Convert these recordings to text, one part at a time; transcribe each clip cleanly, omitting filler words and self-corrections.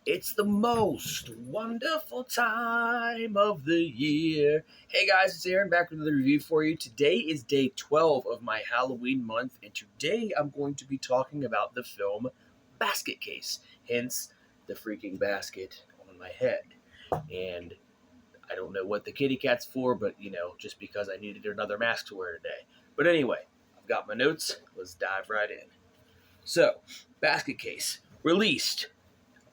It's the most wonderful time of the year. Hey guys, it's Aaron back with another review for you. Today is day 12 of my Halloween month, and today I'm going to be talking about the film Basket Case, hence the freaking basket on my head. And I don't know what the kitty cat's for, but just because I needed another mask to wear today. But anyway, I've got my notes. Let's dive right in. So, Basket Case, released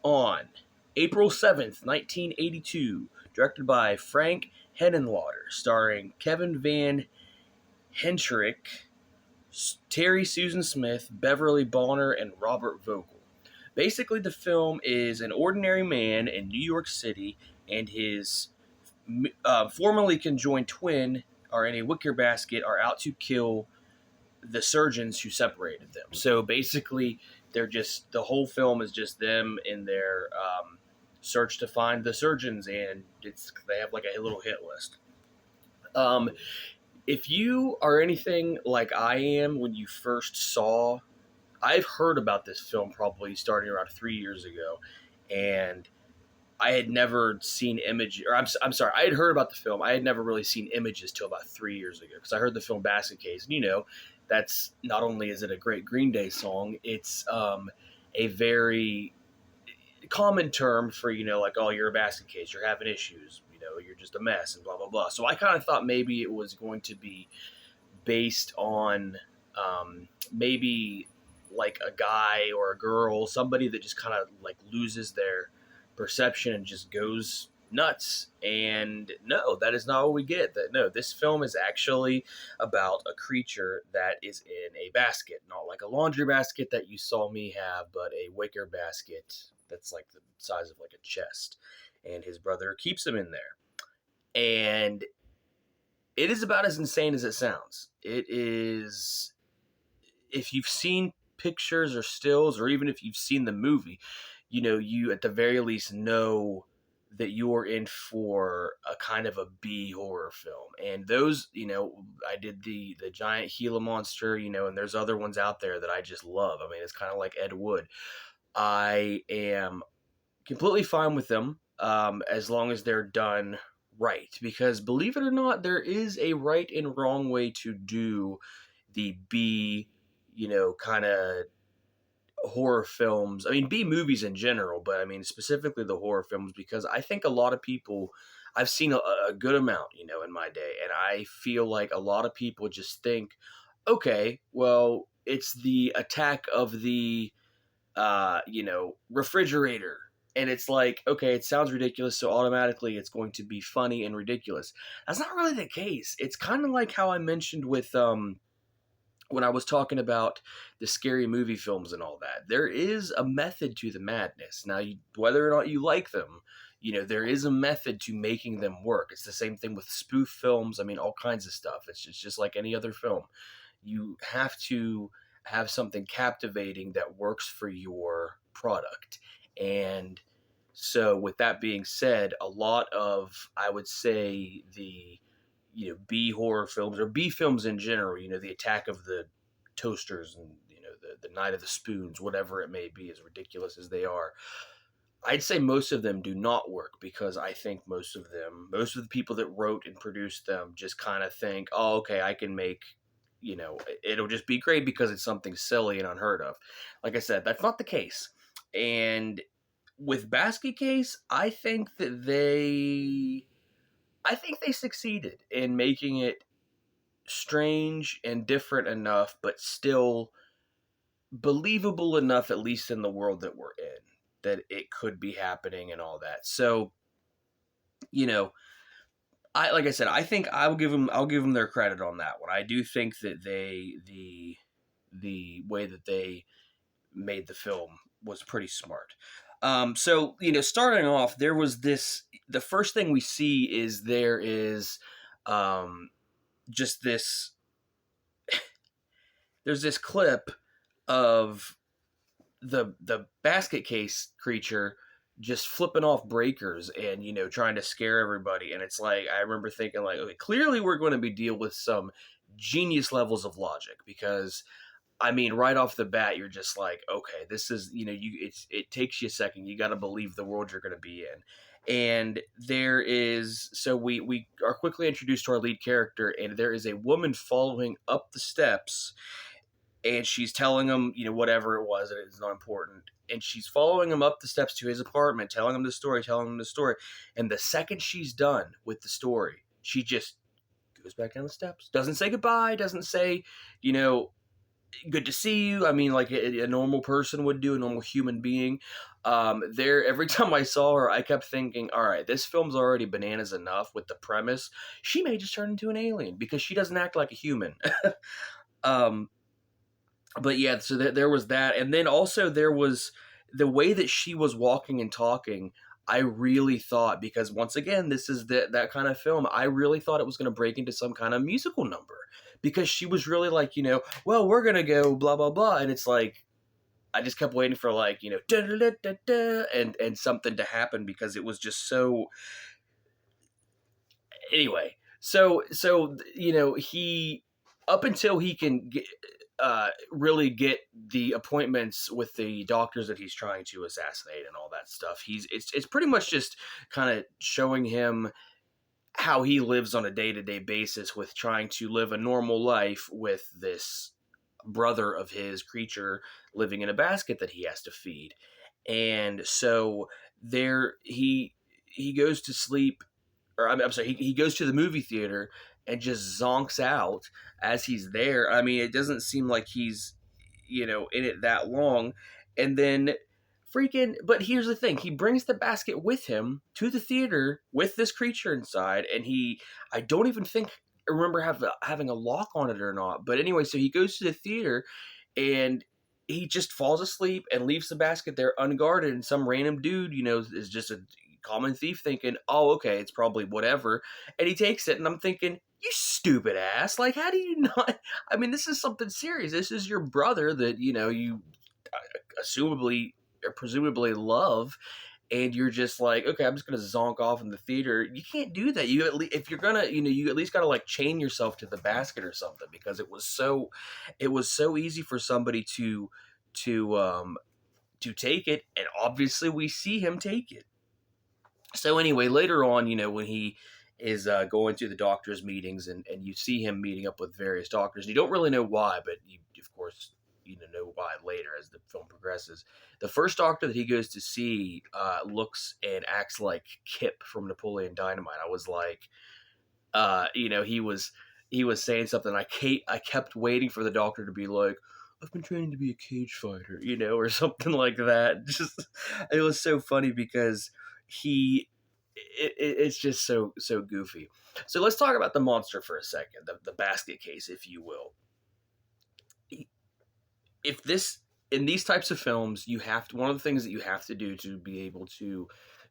on April 7th, 1982, directed by Frank Henenlotter, starring Kevin Van Hentrick, Terry Susan Smith, Beverly Bonner, and Robert Vogel. Basically, the film is an ordinary man in New York City and his formerly conjoined twin are in a wicker basket are out to kill the surgeons who separated them. So basically, the whole film is just them in their search to find the surgeons, and they have like a little hit list. If you are anything like I am, when you first saw, I've heard about this film probably starting around 3 years ago, and I had never seen images, or I'm sorry, I had heard about the film. I had never really seen images till about 3 years ago because I heard the film Basket Case. And that's not only is it a great Green Day song, it's a very common term for, like, oh, you're a basket case, you're having issues, you're just a mess and blah, blah, blah. So I kind of thought maybe it was going to be based on maybe like a guy or a girl, somebody that just kind of like loses their perception and just goes nuts. And no, that is not what we get. No, this film is actually about a creature that is in a basket, not like a laundry basket that you saw me have, but a wicker basket that's like the size of like a chest. And his brother keeps him in there. And it is about as insane as it sounds. It is, if you've seen pictures or stills, or even if you've seen the movie, you at the very least know that you're in for a kind of a B horror film. And those, I did the giant Gila monster, and there's other ones out there that I just love. I mean, it's kind of like Ed Wood. I am completely fine with them as long as they're done right. Because believe it or not, there is a right and wrong way to do the B, kind of horror films. I mean, B movies in general, but I mean, specifically the horror films, because I think a lot of people, I've seen a good amount, in my day, and I feel like a lot of people just think, okay, well, it's the attack of the, refrigerator. And it's like, okay, it sounds ridiculous, so automatically it's going to be funny and ridiculous. That's not really the case. It's kind of like how I mentioned with, when I was talking about the scary movie films and all that. There is a method to the madness. Now, whether or not you like them, there is a method to making them work. It's the same thing with spoof films. I mean, all kinds of stuff. It's just like any other film. You have to have something captivating that works for your product. And so, with that being said, a lot of, I would say, the B horror films or B films in general, the attack of the toasters and the night of the spoons, whatever it may be, as ridiculous as they are, I'd say most of them do not work, because I think most of the people that wrote and produced them just kind of think, oh, okay, I can make, it'll just be great because it's something silly and unheard of. Like I said, that's not the case. And with Basket Case, I think they succeeded in making it strange and different enough, but still believable enough, at least in the world that we're in, that it could be happening and all that. So, you know, like I said, I think I'll give them their credit on that one. I do think that the way that they made the film was pretty smart. So, starting off, there was the first thing we see is there is just this, there's this clip of the basket case creature just flipping off breakers and trying to scare everybody. And it's like, I remember thinking, like, okay, clearly we're going to be deal with some genius levels of logic, because I mean, right off the bat, you're just like, okay, this is, it takes you a second. You got to believe the world you're going to be in. And there is, so we are quickly introduced to our lead character, and there is a woman following up the steps, and she's telling him, whatever it was, and it's not important. And she's following him up the steps to his apartment, telling him the story, telling him the story. And the second she's done with the story, she just goes back down the steps, doesn't say goodbye, doesn't say, you know, good to see you. I mean, like a normal person would do, a normal human being. Every time I saw her, I kept thinking, all right, this film's already bananas enough with the premise. She may just turn into an alien because she doesn't act like a human. um, but yeah, so there was that, and then also there was the way that she was walking and talking. I really thought, because once again, this is that kind of film, I really thought it was going to break into some kind of musical number, because she was really like, well, we're going to go blah, blah, blah. And it's like, I just kept waiting for like, da, da, da, da, da, and something to happen, because it was just so, anyway. He, up until he can really get the appointments with the doctors that he's trying to assassinate and all that stuff, it's pretty much just kind of showing him how he lives on a day-to-day basis with trying to live a normal life with this brother of his creature living in a basket that he has to feed. And so there he goes to sleep, or I'm sorry, he goes to the movie theater and just zonks out as he's there. I mean, it doesn't seem like he's, in it that long. And then but here's the thing. He brings the basket with him to the theater with this creature inside. And I don't even think, I remember having a lock on it or not. But anyway, so he goes to the theater and he just falls asleep and leaves the basket there unguarded. And some random dude, is just a common thief thinking, oh, okay, it's probably whatever. And he takes it, and I'm thinking, you stupid ass. Like, how do you not? I mean, this is something serious. This is your brother that, you assumably or presumably love. And you're just like, okay, I'm just gonna zonk off in the theater. You can't do that. You at least, if you're gonna, you at least gotta like chain yourself to the basket or something, because it was so easy for somebody to take it, and obviously we see him take it. So anyway, later on, when he is going to the doctor's meetings, and you see him meeting up with various doctors, and you don't really know why, but you, of course, know why later as the film progresses. The first doctor that he goes to see looks and acts like Kip from Napoleon Dynamite. I was like, he was saying something. I kept waiting for the doctor to be like, I've been training to be a cage fighter, or something like that. Just, it was so funny because it's just so goofy. So let's talk about the monster for a second, the basket case, if you will. In these types of films, one of the things that you have to do to be able to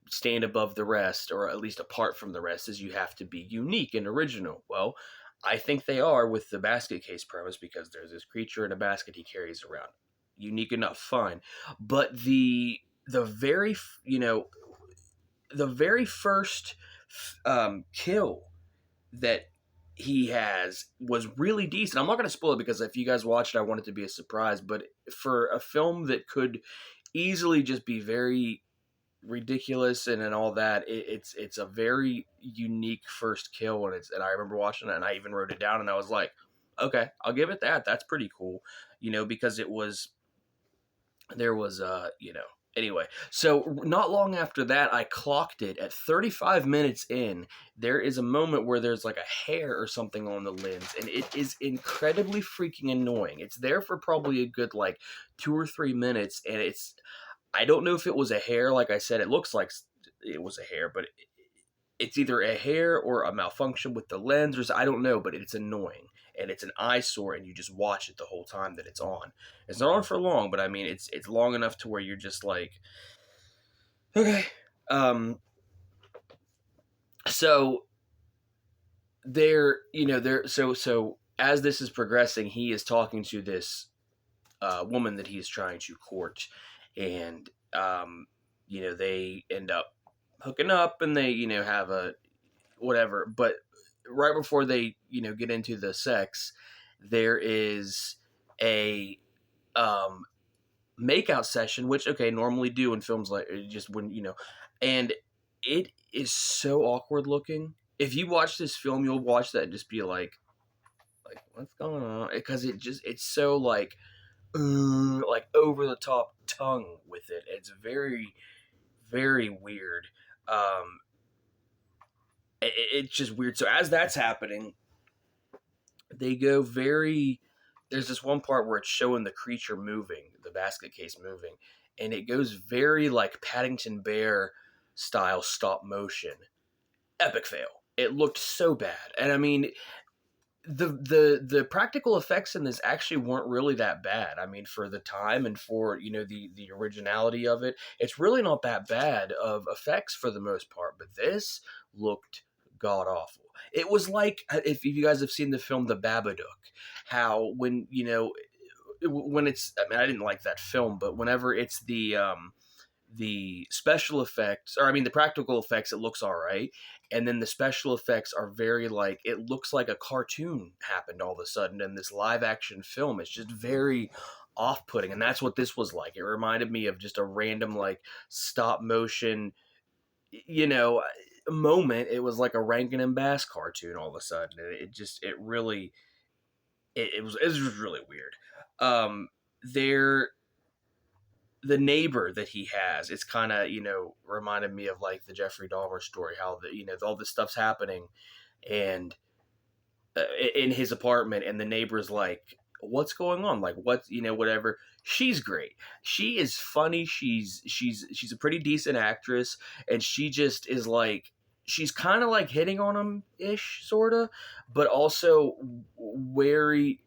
stand above the rest, or at least apart from the rest, is you have to be unique and original. Well, I think they are with the basket case premise, because there's this creature in a basket he carries around. Unique enough, fine. But the very first kill that he has was really decent. I'm not going to spoil it, because if you guys watched it, I want it to be a surprise. But for a film that could easily just be very ridiculous and all that, it's a very unique first kill. And I remember watching it, and I even wrote it down, and I was like, okay, I'll give it that. That's pretty cool, because there was anyway, so not long after that, I clocked it at 35 minutes in. There is a moment where there's like a hair or something on the lens, and it is incredibly freaking annoying. It's there for probably a good like 2 or 3 minutes, and I don't know if it was a hair. Like I said, it looks like it was a hair, but it's either a hair or a malfunction with the lens, or I don't know, but it's annoying. And it's an eyesore, and you just watch it the whole time that it's on. It's not on for long, but I mean, it's long enough to where you're just like, okay. So so as this is progressing, he is talking to this woman that he's trying to court, and they end up hooking up, and they have a whatever. But right before they get into the sex, there is a um, makeout session, which okay, normally do in films like just when and it is so awkward looking. If you watch this film, you'll watch that and just be like what's going on? Because it's so like over the top tongue with it. It's very very weird. Um, it's just weird. So as that's happening, they go very. There's this one part where it's showing the creature moving, the basket case moving, and it goes very like Paddington Bear style stop motion. Epic fail. It looked so bad, and I mean, the practical effects in this actually weren't really that bad. I mean, for the time and for the originality of it, it's really not that bad of effects for the most part. But this looked god awful. It was like if you guys have seen the film The Babadook, how when it's I mean I didn't like that film, but whenever it's the special effects, or I mean the practical effects, it looks all right, and then the special effects are very like it looks like a cartoon happened all of a sudden in this live action film. It's just very off-putting, and that's what this was like. It reminded me of just a random like stop motion you know moment. It was like a Rankin and Bass cartoon all of a sudden. It was just really weird. There The neighbor that he has, it's kind of reminded me of like the Jeffrey Dahmer story, how all this stuff's happening and in his apartment, and the neighbor's like, what's going on, like what whatever. She's great, she is funny, she's a pretty decent actress, and she just is like, she's kind of like hitting on him ish sort of, but also wary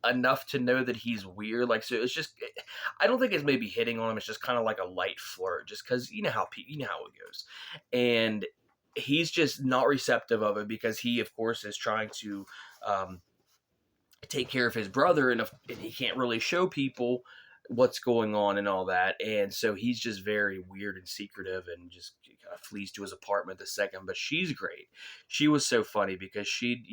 enough to know that he's weird. Like, so it's just, I don't think it's maybe hitting on him. It's just kind of like a light flirt, just because you know how it goes, and he's just not receptive of it because he, of course, is trying to um, take care of his brother, and he can't really show people what's going on and all that, and so he's just very weird and secretive and just kind of flees to his apartment the second. But she's great. She was so funny because she'd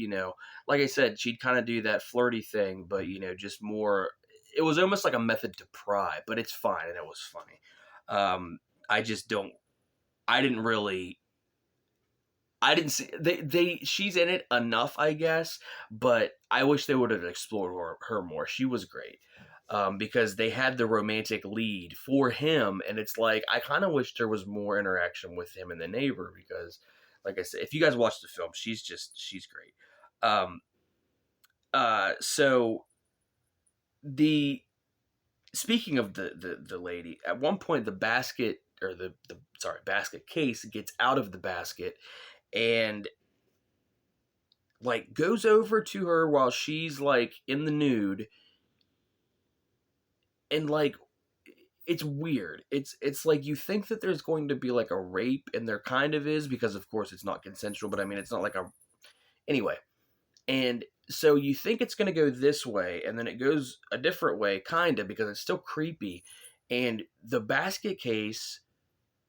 like I said, she'd kind of do that flirty thing, but just more, it was almost like a method to pry, but it's fine and it was funny. I just don't I didn't really I didn't see they she's in it enough, I guess, but I wish they would have explored her more. She was great. Because they had the romantic lead for him, and it's like I kind of wish there was more interaction with him and the neighbor because, like I said, if you guys watch the film, she's great. Um, so the speaking of the lady, at one point the basket, or the sorry, basket case gets out of the basket and like goes over to her while she's like in the nude, and like it's weird. It's like you think that there's going to be like a rape, and there kind of is because of course it's not consensual, but I mean it's not like a anyway. And so you think it's going to go this way, and then it goes a different way, kind of, because it's still creepy. And the basket case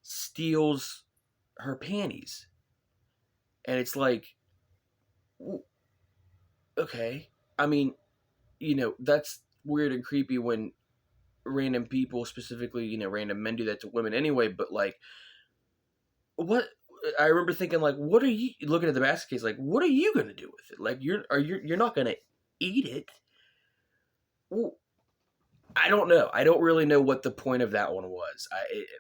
steals her panties, and it's like, okay. I mean, that's weird and creepy when random people, specifically, random men do that to women anyway, but like, what? I remember thinking, like, what are you looking at the basket case? Like, what are you gonna do with it? Like, you're not gonna eat it. Well, I don't know. I don't really know what the point of that one was.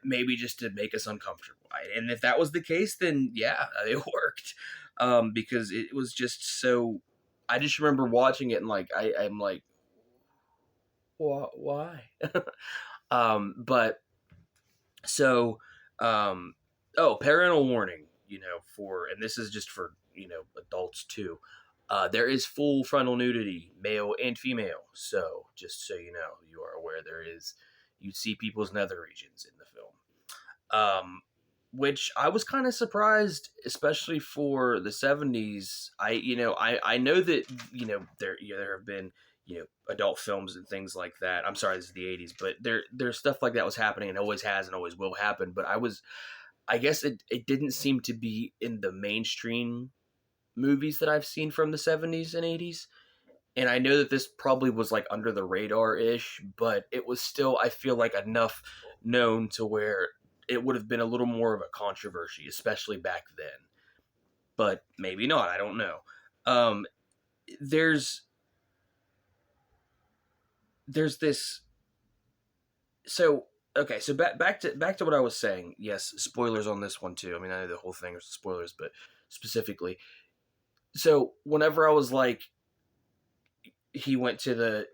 Maybe just to make us uncomfortable. And if that was the case, then yeah, it worked. Because it was just so. I just remember watching it and like I'm like, why? But so, parental warning, for, and this is just for, adults too. There is full frontal nudity, male and female. So just so you are aware, you see people's nether regions in the film. Um, which I was kind of surprised, especially for the 70s. I know that, there have been, adult films and things like that. I'm sorry, this is the 80s, but there's stuff like that was happening and always has and always will happen. But I guess it didn't seem to be in the mainstream movies that I've seen from the 70s and 80s. And I know that this probably was like under the radar ish, but it was still, I feel like, enough known to where it would have been a little more of a controversy, especially back then. But maybe not. I don't know. Um, there's this. So okay, so back to what I was saying. Yes, spoilers on this one too. I mean, I know the whole thing is spoilers, but specifically, so whenever I was like, he went to the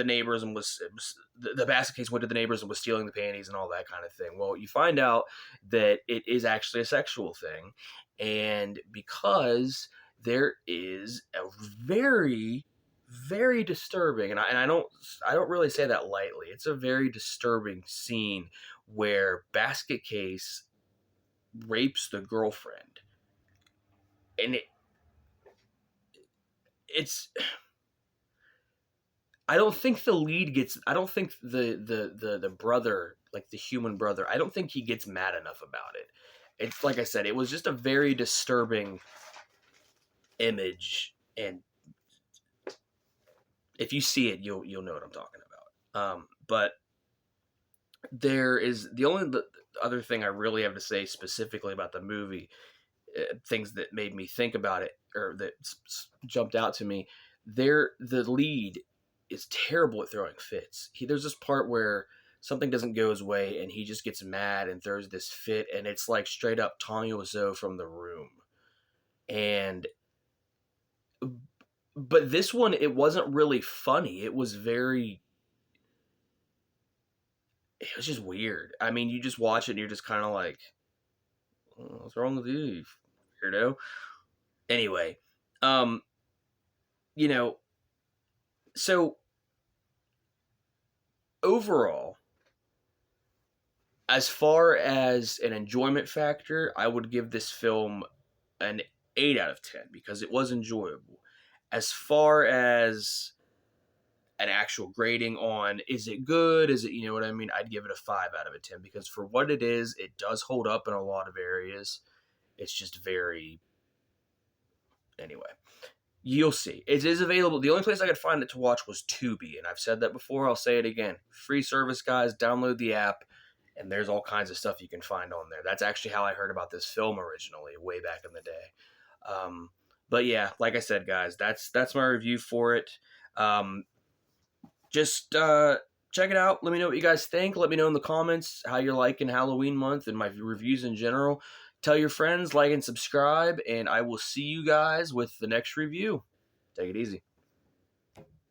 neighbors and the basket case went to the neighbors and was stealing the panties and all that kind of thing. Well, you find out that it is actually a sexual thing, and because there is a very very disturbing, and I don't really say that lightly. It's a very disturbing scene where Basket Case rapes the girlfriend, and it's I don't think the lead gets. I don't think the brother, like the human brother, I don't think he gets mad enough about it. It's like I said, it was just a very disturbing image, and if you see it, you'll know what I'm talking about. But there is the other thing I really have to say specifically about the movie, things that made me think about it or that jumped out to me. The lead is terrible at throwing fits. There's this part where something doesn't go his way and he just gets mad and throws this fit, and it's like straight up Tommy Wiseau from The Room. And but this one, it wasn't really funny. It was just weird. I mean, you just watch it and you're just kind of like, what's wrong with you, weirdo? Anyway, um, you know, so overall, as far as an enjoyment factor, I would give this film an 8 out of 10 because it was enjoyable. As far as an actual grading on, is it good? Is it, you know what I mean? I'd give it a 5 out of a 10 because for what it is, it does hold up in a lot of areas. It's just very, anyway. You'll see. It is available. The only place I could find it to watch was Tubi, and I've said that before. I'll say it again. Free service, guys. Download the app, and there's all kinds of stuff you can find on there. That's actually how I heard about this film originally, way back in the day. But yeah, like I said, guys, that's my review for it. Just check it out. Let me know what you guys think. Let me know in the comments how you're liking Halloween month and my reviews in general. Tell your friends, like and subscribe, and I will see you guys with the next review. Take it easy.